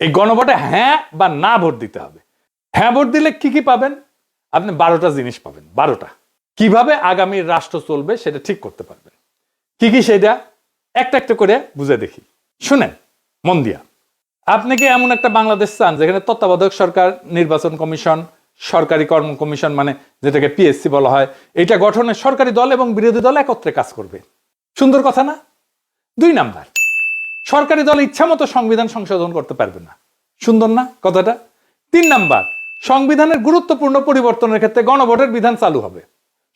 এই গণভোটে হ্যাঁ বা না ভোট দিতে হবে। হ্যাঁ ভোট দিলে কি কি পাবেন? আপনি 12টা জিনিস পাবেন। 12টা। কিভাবে আগামী রাষ্ট্র চলবে সেটা ঠিক করতে পারবেন। কি কি সেটা একটা একটা করে বুঝে দেখি। শুনেন মন দিয়া। আপনি কি এমন একটা বাংলাদেশ চান যেখানে তত্ত্বাবধায়ক সরকার, নির্বাচন কমিশন, সরকারি কর্ম কমিশন মানে যেটাকে পিএসসি বলা হয়, এটা গঠনে সরকারি দল এবং বিরোধী দল একত্রে কাজ করবে? সুন্দর কথা না? 2 নাম্বার, সরকারি দল ইচ্ছামতো সংবিধান সংশোধন করতে পারবে না। সুন্দর না কথাটা? 3 নাম্বার, সংবিধানের গুরুত্বপূর্ণ পরিবর্তনের ক্ষেত্রে গণভোটের বিধান চালু হবে।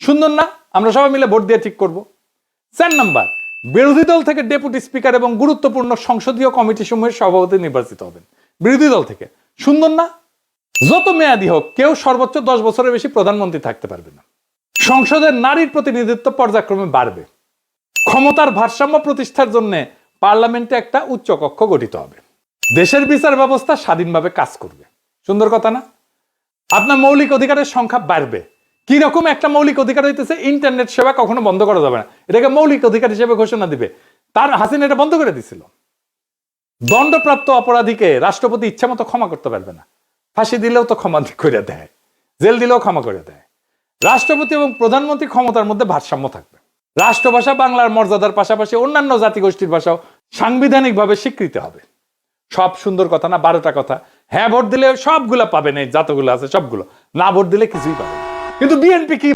সুন্দর না? আমরা সবাই মিলে ভোট দিয়ে ঠিক করব। 4 নাম্বার, বিরোধী দল থেকে ডেপুটি স্পিকার এবং গুরুত্বপূর্ণ সংসদীয় কমিটি সমূহের সভাপতি নির্বাচিত হবেন বিরোধী দল থেকে। সুন্দর না? যত মেয়াদী হোক কেউ সর্বোচ্চ 10 বছরের বেশি প্রধানমন্ত্রী থাকতে পারবে না। সংসদের নারীর প্রতিনিধিত্ব পর্যায়ক্রমে বাড়বে। ক্ষমতার ভারসাম্য প্রতিষ্ঠার জন্য পার্লামেন্টে একটা উচ্চ কক্ষ গঠিত হবে। দেশের বিচার ব্যবস্থা স্বাধীনভাবে কাজ করবে। সুন্দর কথা না? আপনার মৌলিক অধিকারের সংখ্যা বাড়বে। কি রকম একটা মৌলিক অধিকার হইতেছে ইন্টারনেট সেবা কখনো বন্ধ করা যাবে না, এটাকে মৌলিক অধিকার হিসেবে ঘোষণা দিবে। তার হাসিনা এটা বন্ধ করে দিছিল। দণ্ডপ্রাপ্ত অপরাধীকে রাষ্ট্রপতি ইচ্ছা মতো ক্ষমা করতে পারবে না। ফাঁসি দিলেও তো ক্ষমা করে দেয়, জেল দিলেও ক্ষমা করে দেয়। রাষ্ট্রপতি এবং প্রধানমন্ত্রী ক্ষমতার মধ্যে ভারসাম্য থাকবে। রাষ্ট্রভাষা বাংলার মর্যাদার পাশাপাশি অন্যান্য জাতিগোষ্ঠীর ভাষাও সাংবিধানিকভাবে স্বীকৃতি হবে। সব সুন্দর কথা না? 12টা কথা। হ্যাঁ ভোট দিলে সবগুলা পাবেন, এই যতগুলো আছে সবগুলো। না ভোট দিলে কিছুই পাবেন। কিন্তু বিএনপি কি